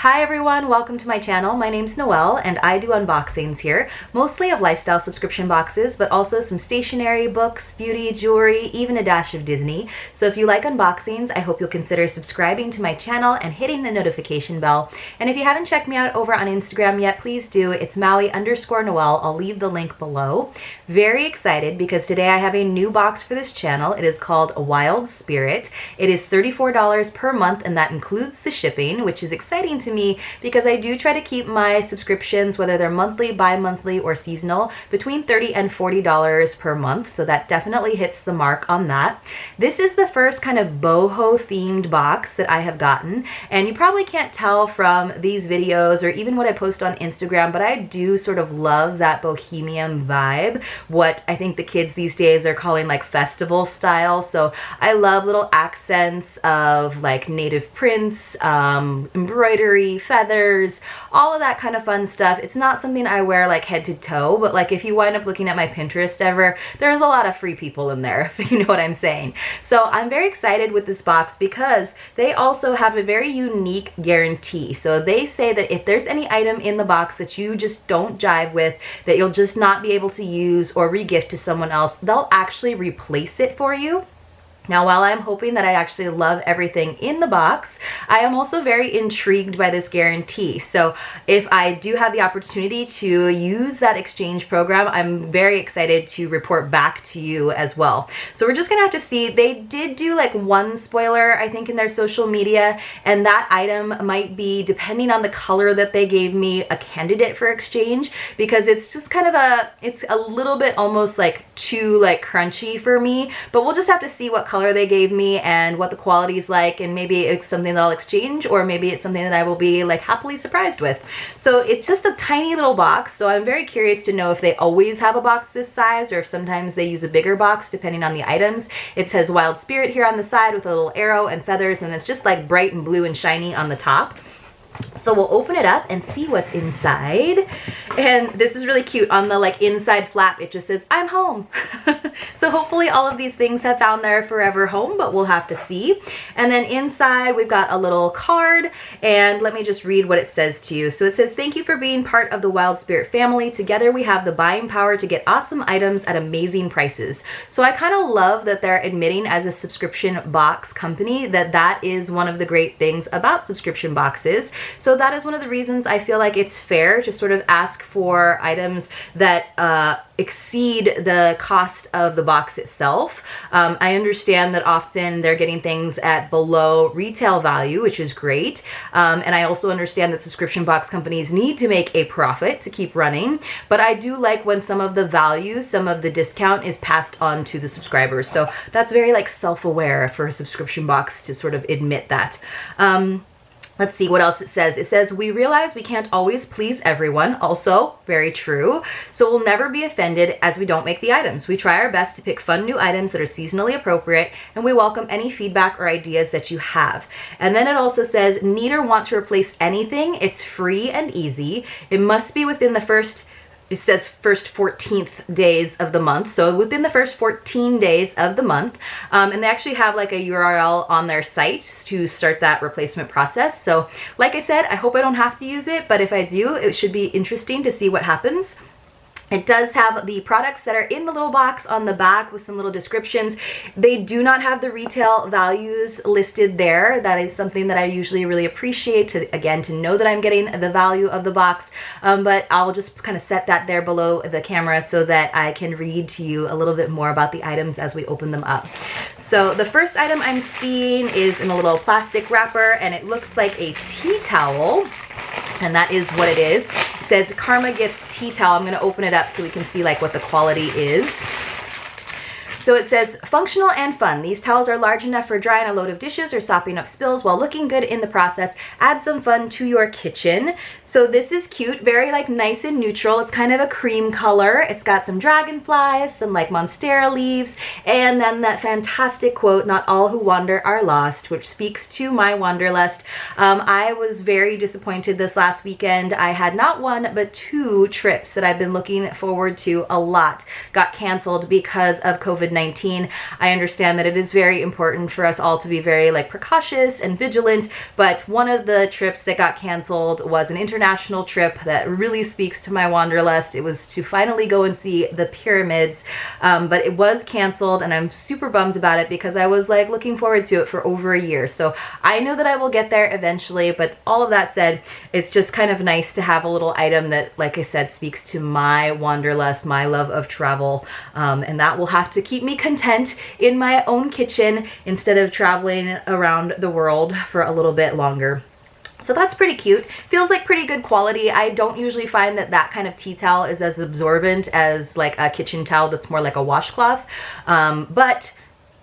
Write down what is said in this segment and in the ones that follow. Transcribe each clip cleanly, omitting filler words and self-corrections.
Hi everyone, welcome to my channel. My name's Noelle and I do unboxings here, mostly of lifestyle subscription boxes, but also some stationery, books, beauty, jewelry, even a dash of Disney. So if you like unboxings, I hope you'll consider subscribing to my channel and hitting the notification bell. And if you haven't checked me out over on Instagram yet, please do. It's Maui_Noelle. I'll leave the link below. Very excited because today I have a new box for this channel. It is called Wild Spirit. It is $34 per month and that includes the shipping, which is exciting to me because I do try to keep my subscriptions, whether they're monthly, bi-monthly, or seasonal, between $30 and $40 per month. So that definitely hits the mark on that. This is the first kind of boho themed box that I have gotten. And you probably can't tell from these videos or even what I post on Instagram, but I do sort of love that bohemian vibe, what I think the kids these days are calling like festival style. So I love little accents of like native prints, embroidery, feathers, all of that kind of fun stuff. It's not something I wear like head to toe, but like if you wind up looking at my Pinterest ever, there's a lot of free people in there, if you know what I'm saying. So I'm very excited with this box because they also have a very unique guarantee. So they say that if there's any item in the box that you just don't jive with, that you'll just not be able to use or regift to someone else, they'll actually replace it for you. Now, while I'm hoping that I actually love everything in the box, I am also very intrigued by this guarantee. So if I do have the opportunity to use that exchange program, I'm very excited to report back to you as well. So we're just gonna have to see. They did do like one spoiler, I think, in their social media, and that item might be, depending on the color that they gave me, a candidate for exchange, because it's just kind of it's a little bit almost like too like crunchy for me, but we'll just have to see what color they gave me and what the quality is like, and maybe it's something that I'll exchange, or maybe it's something that I will be like happily surprised with. So it's just a tiny little box, so I'm very curious to know if they always have a box this size or if sometimes they use a bigger box depending on the items. It says Wild Spirit here on the side with a little arrow and feathers, and it's just like bright and blue and shiny on the top. So we'll open it up and see what's inside. And this is really cute. On the like inside flap, it just says, "I'm home." So hopefully all of these things have found their forever home, but we'll have to see. And then inside we've got a little card, and let me just read what it says to you. So it says, "Thank you for being part of the Wild Spirit family. Together we have the buying power to get awesome items at amazing prices." So I kind of love that they're admitting, as a subscription box company, that that is one of the great things about subscription boxes. So that is one of the reasons I feel like it's fair to sort of ask for items that exceed the cost of the box itself. I understand that often they're getting things at below retail value, which is great. And I also understand that subscription box companies need to make a profit to keep running. But I do like when some of the value, some of the discount is passed on to the subscribers. So that's very like self-aware for a subscription box to sort of admit that. Let's see what else it says. It says, "We realize we can't always please everyone." Also, very true. "So we'll never be offended as we don't make the items. We try our best to pick fun new items that are seasonally appropriate, and we welcome any feedback or ideas that you have." And then it also says, "Need or want to replace anything? It's free and easy. It must be within the first," it says first 14th days of the month. So within the first 14 days of the month. And they actually have like a URL on their site to start that replacement process. So like I said, I hope I don't have to use it, but if I do, it should be interesting to see what happens. It does have the products that are in the little box on the back with some little descriptions. They do not have the retail values listed there. That is something that I usually really appreciate, to know that I'm getting the value of the box. But I'll just kind of set that there below the camera so that I can read to you a little bit more about the items as we open them up. So the first item I'm seeing is in a little plastic wrapper, and it looks like a tea towel. And that is what it is. It says Karma Gifts Tea Towel. I'm going to open it up so we can see like what the quality is. So it says, "Functional and fun. These towels are large enough for drying a load of dishes or sopping up spills while looking good in the process. Add some fun to your kitchen." So this is cute, very like nice and neutral. It's kind of a cream color. It's got some dragonflies, some like monstera leaves, and then that fantastic quote, "Not all who wander are lost," which speaks to my wanderlust. I was very disappointed this last weekend. I had not one, but two trips that I've been looking forward to a lot got canceled because of COVID COVID-19. I understand that it is very important for us all to be very like precautious and vigilant, but one of the trips that got canceled was an international trip that really speaks to my wanderlust. It was to finally go and see the pyramids, but it was canceled, and I'm super bummed about it because I was like looking forward to it for over a year. So I know that I will get there eventually, but all of that said, it's just kind of nice to have a little item that, like I said, speaks to my wanderlust, my love of travel, and that will have to keep me content in my own kitchen instead of traveling around the world for a little bit longer. So that's pretty cute. Feels like pretty good quality. I don't usually find that that kind of tea towel is as absorbent as like a kitchen towel that's more like a washcloth, but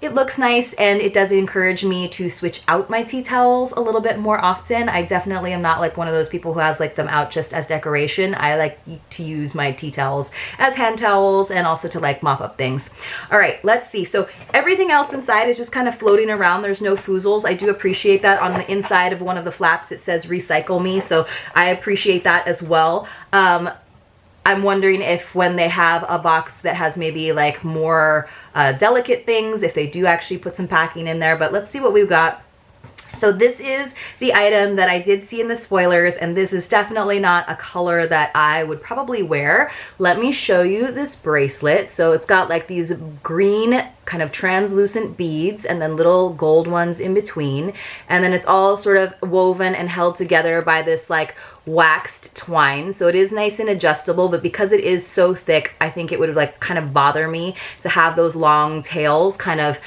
it looks nice, and it does encourage me to switch out my tea towels a little bit more often. I definitely am not like one of those people who has like them out just as decoration. I like to use my tea towels as hand towels and also to like mop up things. All right, let's see. So everything else inside is just kind of floating around. There's no foozles. I do appreciate that. On the inside of one of the flaps it says recycle me, so I appreciate that as well. I'm wondering if when they have a box that has maybe like more delicate things, if they do actually put some packing in there, but let's see what we've got. So this is the item that I did see in the spoilers, and this is definitely not a color that I would probably wear. Let me show you this bracelet. So it's got like these green kind of translucent beads and then little gold ones in between. And then it's all sort of woven and held together by this like waxed twine. So it is nice and adjustable, but because it is so thick, I think it would like kind of bother me to have those long tails kind of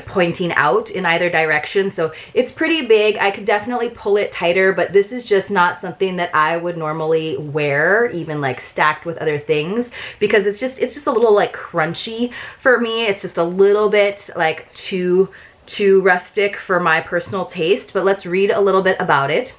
pointing out in either direction. So it's pretty big. I could definitely pull it tighter, but this is just not something that I would normally wear, even like stacked with other things, because it's just a little like crunchy for me. It's just a little bit like too rustic for my personal taste. But let's read a little bit about it.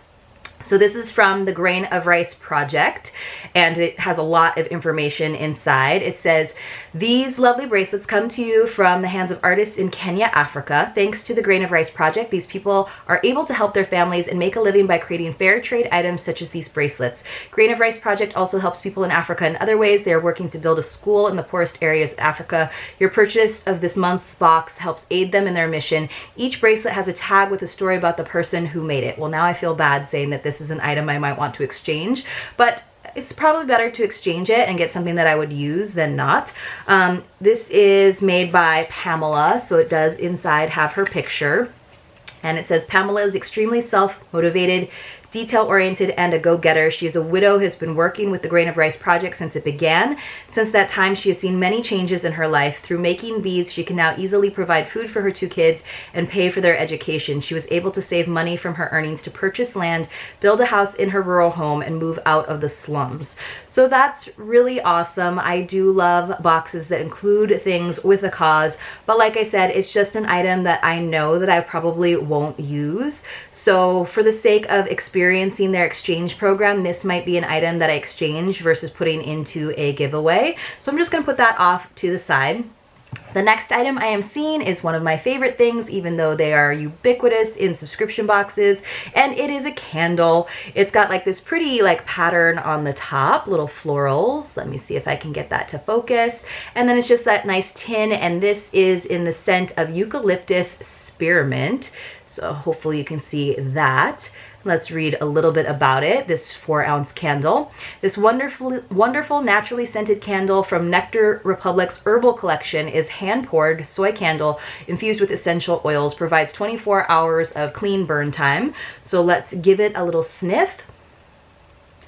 So this is from the Grain of Rice Project, and it has a lot of information inside. It says, these lovely bracelets come to you from the hands of artists in Kenya, Africa. Thanks to the Grain of Rice Project, these people are able to help their families and make a living by creating fair trade items such as these bracelets. Grain of Rice Project also helps people in Africa in other ways. They are working to build a school in the poorest areas of Africa. Your purchase of this month's box helps aid them in their mission. Each bracelet has a tag with a story about the person who made it. Well, now I feel bad saying that this is an item I might want to exchange, but it's probably better to exchange it and get something that I would use than not. This is made by Pamela, so it does inside have her picture. And it says, Pamela is extremely self-motivated, detail-oriented, and a go-getter. She is a widow who has been working with the Grain of Rice Project since it began. Since that time, she has seen many changes in her life. Through making beads, she can now easily provide food for her 2 kids and pay for their education. She was able to save money from her earnings to purchase land, build a house in her rural home, and move out of the slums. So that's really awesome. I do love boxes that include things with a cause, but like I said, it's just an item that I know that I probably won't use. So for the sake of experiencing their exchange program, this might be an item that I exchange versus putting into a giveaway. So I'm just going to put that off to the side. The next item I am seeing is one of my favorite things, even though they are ubiquitous in subscription boxes, and it is a candle. It's got like this pretty like pattern on the top, little florals. Let me see if I can get that to focus. And then it's just that nice tin, and this is in the scent of Eucalyptus Spearmint. So hopefully you can see that. Let's read a little bit about it. This 4-ounce candle. This wonderful naturally scented candle from Nectar Republic's herbal collection is hand-poured soy candle infused with essential oils, provides 24 hours of clean burn time. So let's give it a little sniff.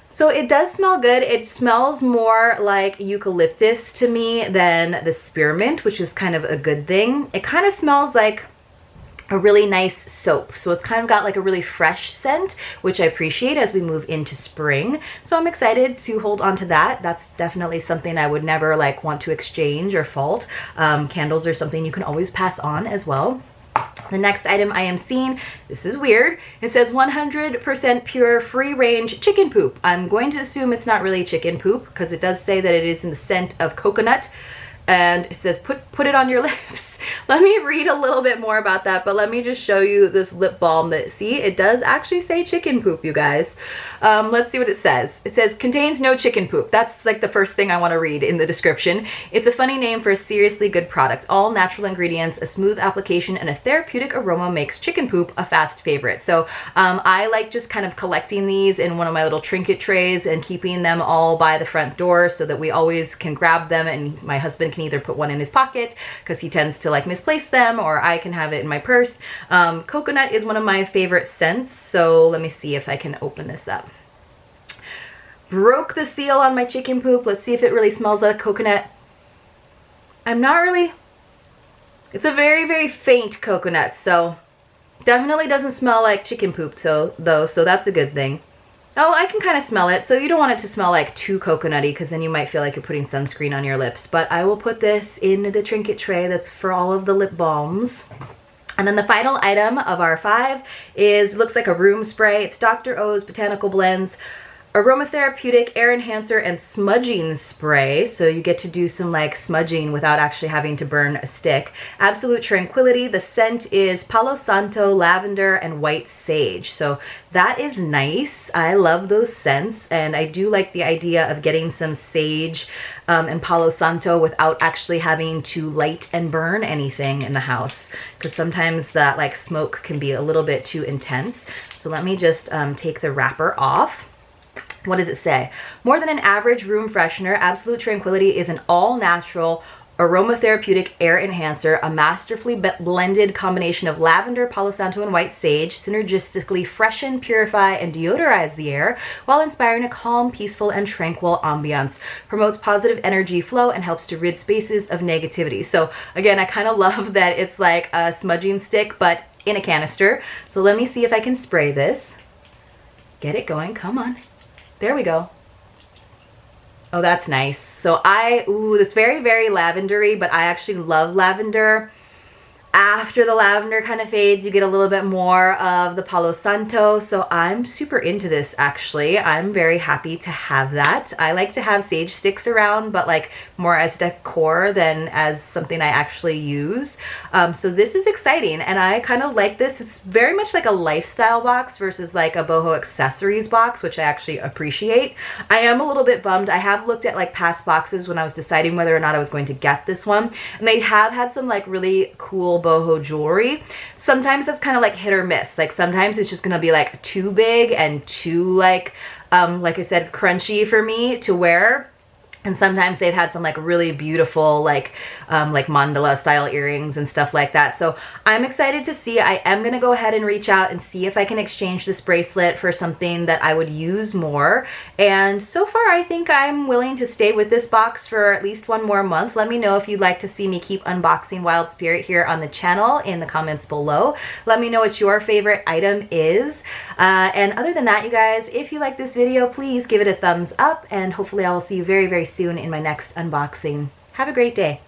So it does smell good. It smells more like eucalyptus to me than the spearmint, which is kind of a good thing. It kind of smells like a really nice soap. So it's kind of got like a really fresh scent, which I appreciate as we move into spring. So I'm excited to hold on to that. That's definitely something I would never like want to exchange or fault. Candles are something you can always pass on as well. The next item I am seeing, this is weird. It says 100% pure free range chicken poop. I'm going to assume it's not really chicken poop because it does say that it is in the scent of coconut. and it says put it on your lips. Let me read a little bit more about that, but let me just show you this lip balm that, see, it does actually say chicken poop, you guys. Let's see what it says. It says contains no chicken poop. That's like the first thing I want to read in the description. It's a funny name for a seriously good product. All natural ingredients, a smooth application, and a therapeutic aroma makes chicken poop a fast favorite. So I like just kind of collecting these in one of my little trinket trays and keeping them all by the front door so that we always can grab them, and my husband can either put one in his pocket because he tends to like misplace them, or I can have it in my purse. Coconut is one of my favorite scents, so let me see if I can open this up. Broke the seal on my chicken poop. Let's see if it really smells like coconut. I'm not really, it's a very, very faint coconut, so definitely doesn't smell like chicken poop so that's a good thing. Oh, I can kind of smell it. So you don't want it to smell like too coconutty because then you might feel like you're putting sunscreen on your lips. But I will put this in the trinket tray that's for all of the lip balms. And then the final item of our 5 is, looks like a room spray. It's Dr. O's Botanical Blends Aromatherapeutic Air Enhancer and Smudging Spray. So you get to do some like smudging without actually having to burn a stick. Absolute Tranquility. The scent is Palo Santo, Lavender, and White Sage. So that is nice. I love those scents, and I do like the idea of getting some sage and Palo Santo without actually having to light and burn anything in the house, because sometimes that like smoke can be a little bit too intense. So let me just take the wrapper off. What does it say? More than an average room freshener, Absolute Tranquility is an all-natural aromatherapeutic air enhancer, a masterfully blended combination of lavender, Palo Santo, and white sage, synergistically freshen, purify, and deodorize the air while inspiring a calm, peaceful, and tranquil ambiance. Promotes positive energy flow and helps to rid spaces of negativity. So again, I kind of love that it's like a smudging stick, but in a canister. So let me see if I can spray this. Get it going, come on. There we go. Oh, that's nice. So it's very, very lavendery, but I actually love lavender. After the lavender kind of fades, you get a little bit more of the Palo Santo. So I'm super into this, actually. I'm very happy to have that. I like to have sage sticks around, but like more as decor than as something I actually use. So this is exciting, and I kind of like this. It's very much like a lifestyle box versus like a boho accessories box, which I actually appreciate. I am a little bit bummed. I have looked at like past boxes when I was deciding whether or not I was going to get this one, and they have had some like really cool boho jewelry. Sometimes it's kind of like hit or miss. Like sometimes it's just gonna be like too big and too like I said, crunchy for me to wear. And sometimes they've had some like really beautiful like mandala style earrings and stuff like that. So I'm excited to see. I am going to go ahead and reach out and see if I can exchange this bracelet for something that I would use more. And so far, I think I'm willing to stay with this box for at least one more month. Let me know if you'd like to see me keep unboxing Wild Spirit here on the channel in the comments below. Let me know what your favorite item is. And other than that, you guys, if you like this video, please give it a thumbs up, and hopefully I will see you very, very soon in my next unboxing. Have a great day.